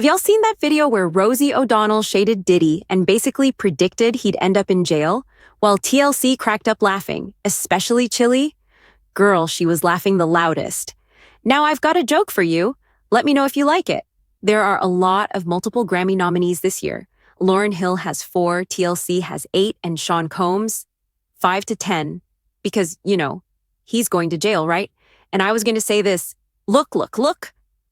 Have y'all seen that video where Rosie O'Donnell shaded Diddy and basically predicted he'd end up in jail? While TLC cracked up laughing, especially Chilli? Girl, she was laughing the loudest. Now I've got a joke for you. Let me know if you like it. There are a lot of multiple Grammy nominees this year. Lauryn Hill has 4, TLC has 8, and Sean Combs 5 to 10. Because, he's going to jail, right? And I was going to say this, look.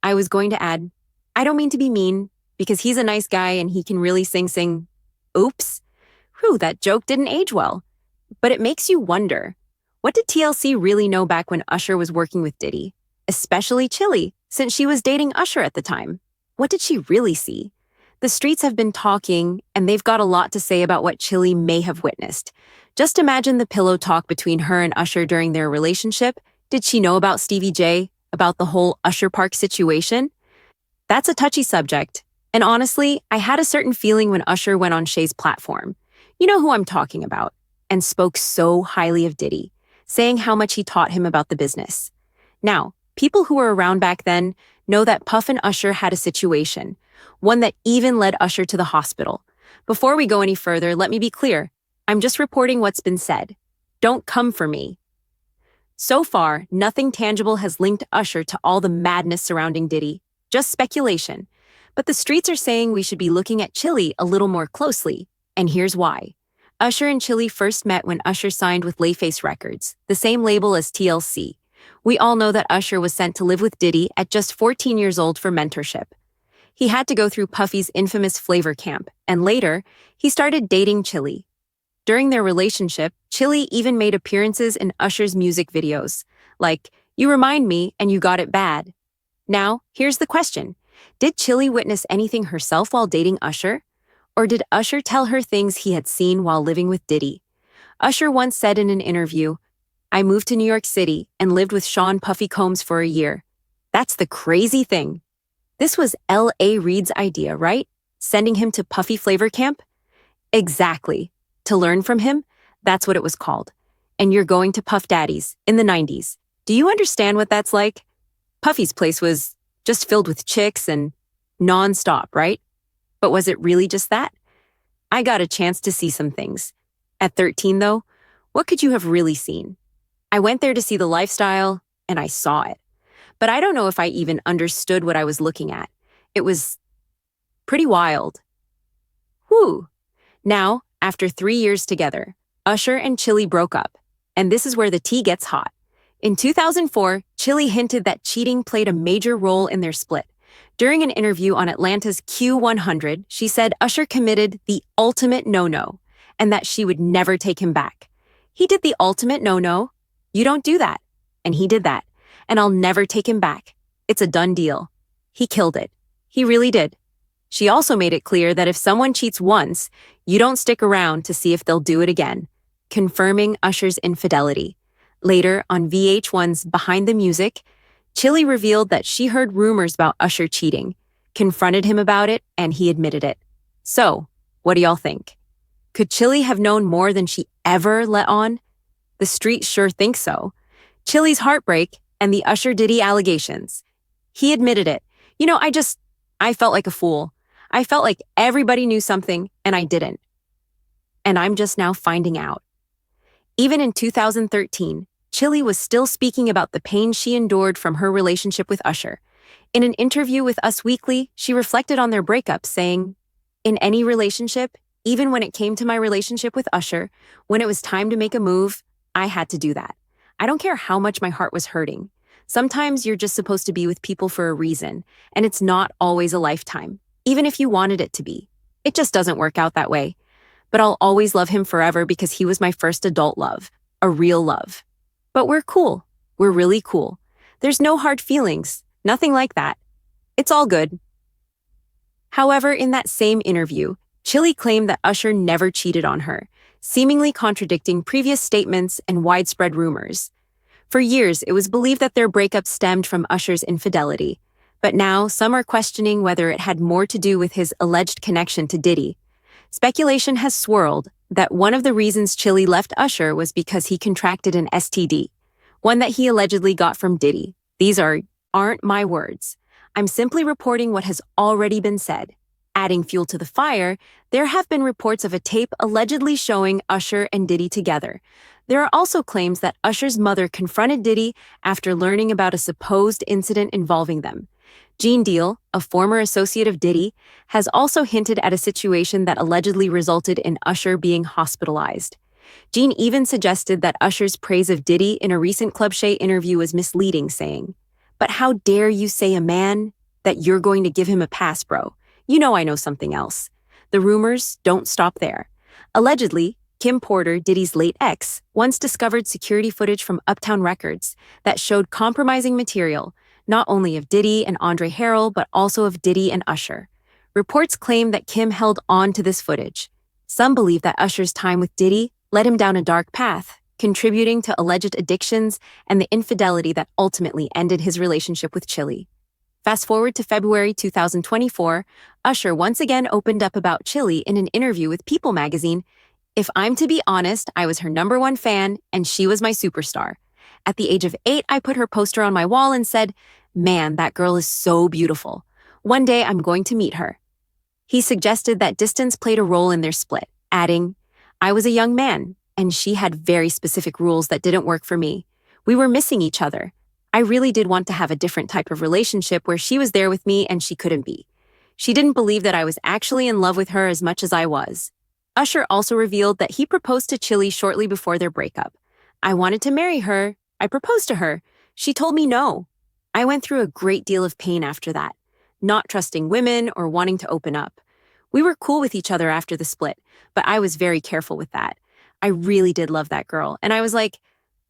I was going to add, I don't mean to be mean, because he's a nice guy and he can really sing. Oops. Whew, that joke didn't age well. But it makes you wonder, what did TLC really know back when Usher was working with Diddy? Especially Chilli, since she was dating Usher at the time. What did she really see? The streets have been talking, and they've got a lot to say about what Chilli may have witnessed. Just imagine the pillow talk between her and Usher during their relationship. Did she know about Stevie J? About the whole Usher Park situation? That's a touchy subject. And honestly, I had a certain feeling when Usher went on Shay's platform. You know who I'm talking about. And spoke so highly of Diddy, saying how much he taught him about the business. Now, people who were around back then know that Puff and Usher had a situation, one that even led Usher to the hospital. Before we go any further, let me be clear. I'm just reporting what's been said. Don't come for me. So far, nothing tangible has linked Usher to all the madness surrounding Diddy. Just speculation. But the streets are saying we should be looking at Chilli a little more closely. And here's why. Usher and Chilli first met when Usher signed with Layface Records, the same label as TLC. We all know that Usher was sent to live with Diddy at just 14 years old for mentorship. He had to go through Puffy's infamous flavor camp, and later, he started dating Chilli. During their relationship, Chilli even made appearances in Usher's music videos, like, "You Remind Me" and "You Got It Bad." Now, here's the question. Did Chilli witness anything herself while dating Usher? Or did Usher tell her things he had seen while living with Diddy? Usher once said in an interview, "I moved to New York City and lived with Sean Puffy Combs for a year." That's the crazy thing. This was L.A. Reid's idea, right? Sending him to Puffy Flavor Camp? Exactly. To learn from him, that's what it was called. And you're going to Puff Daddy's in the 90s. Do you understand what that's like? Puffy's place was just filled with chicks and non-stop, right? But was it really just that? I got a chance to see some things. At 13, though, what could you have really seen? I went there to see the lifestyle, and I saw it. But I don't know if I even understood what I was looking at. It was pretty wild. Whew. Now, after 3 years together, Usher and Chilli broke up. And this is where the tea gets hot. In 2004, Chilli hinted that cheating played a major role in their split. During an interview on Atlanta's Q100, she said Usher committed the ultimate no-no and that she would never take him back. He did the ultimate no-no. You don't do that. And he did that. And I'll never take him back. It's a done deal. He killed it. He really did. She also made it clear that if someone cheats once, you don't stick around to see if they'll do it again, confirming Usher's infidelity. Later, on VH1's Behind the Music, Chilli revealed that she heard rumors about Usher cheating, confronted him about it, and he admitted it. So, what do y'all think? Could Chilli have known more than she ever let on? The streets sure think so. Chilli's heartbreak and the Usher Diddy allegations. He admitted it. I felt like a fool. I felt like everybody knew something, and I didn't. And I'm just now finding out. Even in 2013, Chilli was still speaking about the pain she endured from her relationship with Usher. In an interview with Us Weekly, she reflected on their breakup, saying, "In any relationship, even when it came to my relationship with Usher, when it was time to make a move, I had to do that. I don't care how much my heart was hurting. Sometimes you're just supposed to be with people for a reason, and it's not always a lifetime, even if you wanted it to be. It just doesn't work out that way. But I'll always love him forever because he was my first adult love, a real love. But we're cool. We're really cool. There's no hard feelings, nothing like that. It's all good." However, in that same interview, Chilli claimed that Usher never cheated on her, seemingly contradicting previous statements and widespread rumors. For years, it was believed that their breakup stemmed from Usher's infidelity. But now, some are questioning whether it had more to do with his alleged connection to Diddy. Speculation has swirled that one of the reasons Chilli left Usher was because he contracted an STD, one that he allegedly got from Diddy. These aren't my words. I'm simply reporting what has already been said. Adding fuel to the fire, there have been reports of a tape allegedly showing Usher and Diddy together. There are also claims that Usher's mother confronted Diddy after learning about a supposed incident involving them. Gene Deal, a former associate of Diddy, has also hinted at a situation that allegedly resulted in Usher being hospitalized. Gene even suggested that Usher's praise of Diddy in a recent Club Shay interview was misleading, saying, "But how dare you say a man that you're going to give him a pass, bro? You know I know something else." The rumors don't stop there. Allegedly, Kim Porter, Diddy's late ex, once discovered security footage from Uptown Records that showed compromising material, not only of Diddy and Andre Harrell, but also of Diddy and Usher. Reports claim that Kim held on to this footage. Some believe that Usher's time with Diddy led him down a dark path, contributing to alleged addictions and the infidelity that ultimately ended his relationship with Chilli. Fast forward to February 2024, Usher once again opened up about Chilli in an interview with People magazine. "If I'm to be honest, I was her #1 fan and she was my superstar. At the age of 8, I put her poster on my wall and said, 'Man, that girl is so beautiful. One day I'm going to meet her.'" He suggested that distance played a role in their split, adding, "I was a young man, and she had very specific rules that didn't work for me. We were missing each other. I really did want to have a different type of relationship where she was there with me and she couldn't be. She didn't believe that I was actually in love with her as much as I was." Usher also revealed that he proposed to Chilli shortly before their breakup. "I wanted to marry her. I proposed to her. She told me no. I went through a great deal of pain after that, not trusting women or wanting to open up. We were cool with each other after the split, but I was very careful with that. I really did love that girl, and I was like,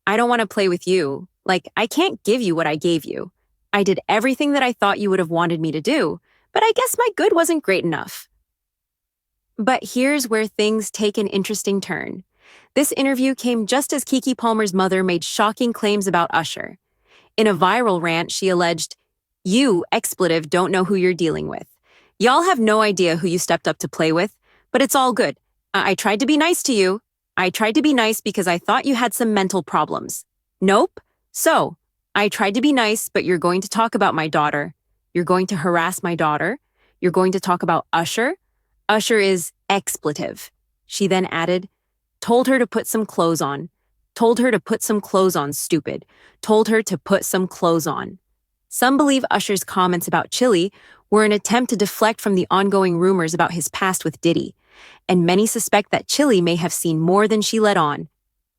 I don't want to play with you. Like, I can't give you what I gave you. I did everything that I thought you would have wanted me to do, but I guess my good wasn't great enough." But here's where things take an interesting turn. This interview came just as Keke Palmer's mother made shocking claims about Usher. In a viral rant, she alleged, "You, expletive, don't know who you're dealing with. Y'all have no idea who you stepped up to play with, but it's all good. I tried to be nice to you. I tried to be nice because I thought you had some mental problems. Nope. So, I tried to be nice, but you're going to talk about my daughter. You're going to harass my daughter. You're going to talk about Usher. Usher is expletive." She then added, "Told her to put some clothes on. Told her to put some clothes on, stupid. Told her to put some clothes on." Some believe Usher's comments about Chilli were an attempt to deflect from the ongoing rumors about his past with Diddy, and many suspect that Chilli may have seen more than she let on.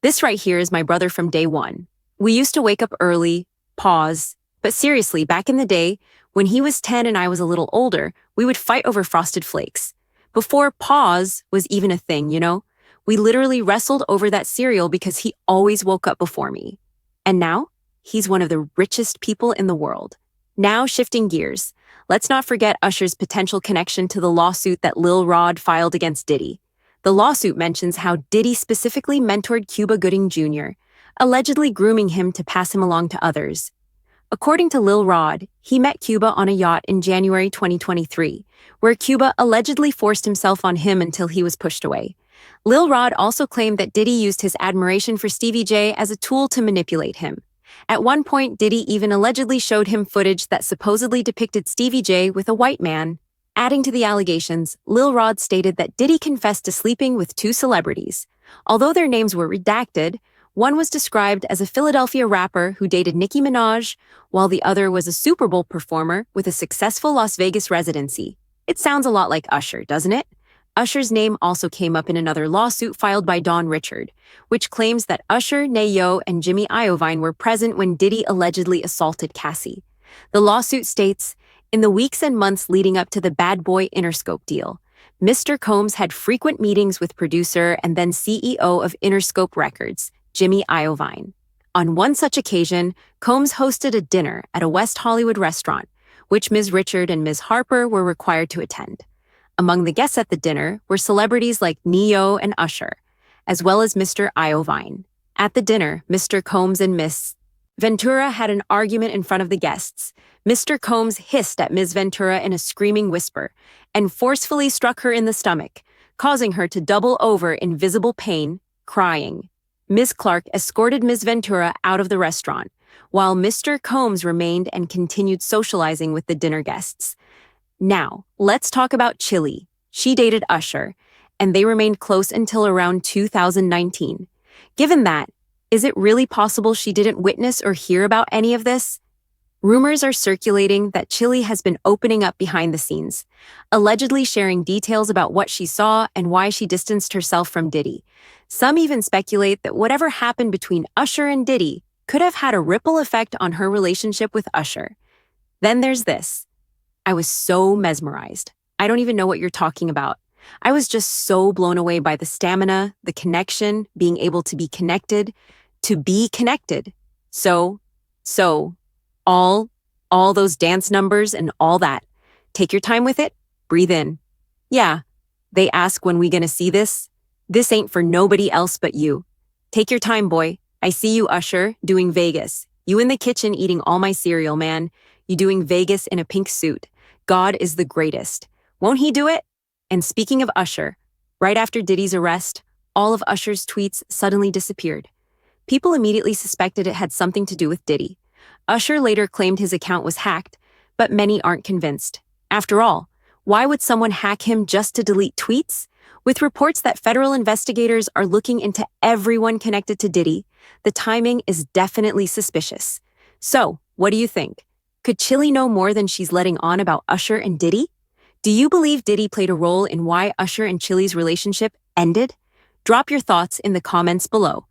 "This right here is my brother from day one. We used to wake up early, pause, but seriously, back in the day, when he was 10 and I was a little older, we would fight over Frosted Flakes. Before pause was even a thing, you know? We literally wrestled over that cereal because he always woke up before me. And now, he's one of the richest people in the world." Now shifting gears, let's not forget Usher's potential connection to the lawsuit that Lil Rod filed against Diddy. The lawsuit mentions how Diddy specifically mentored Cuba Gooding Jr., allegedly grooming him to pass him along to others. According to Lil Rod, he met Cuba on a yacht in January 2023, where Cuba allegedly forced himself on him until he was pushed away. Lil Rod also claimed that Diddy used his admiration for Stevie J as a tool to manipulate him. At one point, Diddy even allegedly showed him footage that supposedly depicted Stevie J with a white man. Adding to the allegations, Lil Rod stated that Diddy confessed to sleeping with 2 celebrities. Although their names were redacted, one was described as a Philadelphia rapper who dated Nicki Minaj, while the other was a Super Bowl performer with a successful Las Vegas residency. It sounds a lot like Usher, doesn't it? Usher's name also came up in another lawsuit filed by Don Richard, which claims that Usher, Nayo, and Jimmy Iovine were present when Diddy allegedly assaulted Cassie. The lawsuit states, "In the weeks and months leading up to the Bad Boy Interscope deal, Mr. Combs had frequent meetings with producer and then CEO of Interscope Records, Jimmy Iovine. On one such occasion, Combs hosted a dinner at a West Hollywood restaurant, which Ms. Richard and Ms. Harper were required to attend. Among the guests at the dinner were celebrities like Neo and Usher, as well as Mr. Iovine. At the dinner, Mr. Combs and Miss Ventura had an argument in front of the guests. Mr. Combs hissed at Ms. Ventura in a screaming whisper and forcefully struck her in the stomach, causing her to double over in visible pain, crying. Ms. Clark escorted Ms. Ventura out of the restaurant. while Mr. Combs remained and continued socializing with the dinner guests. Now, let's talk about Chilli. She dated Usher, and they remained close until around 2019. Given that, is it really possible she didn't witness or hear about any of this? Rumors are circulating that Chilli has been opening up behind the scenes, allegedly sharing details about what she saw and why she distanced herself from Diddy. Some even speculate that whatever happened between Usher and Diddy could have had a ripple effect on her relationship with Usher. Then there's this. I was so mesmerized. I don't even know what you're talking about. I was just so blown away by the stamina, the connection, being able to be connected, to be connected. So, all those dance numbers and all that. Take your time with it, breathe in. Yeah, they ask when we gonna see this. This ain't for nobody else but you. Take your time, boy. I see you, Usher, doing Vegas. You in the kitchen eating all my cereal, man. You doing Vegas in a pink suit. God is the greatest. Won't he do it? And speaking of Usher, right after Diddy's arrest, all of Usher's tweets suddenly disappeared. People immediately suspected it had something to do with Diddy. Usher later claimed his account was hacked, but many aren't convinced. After all, why would someone hack him just to delete tweets? With reports that federal investigators are looking into everyone connected to Diddy, the timing is definitely suspicious. So, what do you think? Could Chilli know more than she's letting on about Usher and Diddy? Do you believe Diddy played a role in why Usher and Chilli's relationship ended? Drop your thoughts in the comments below.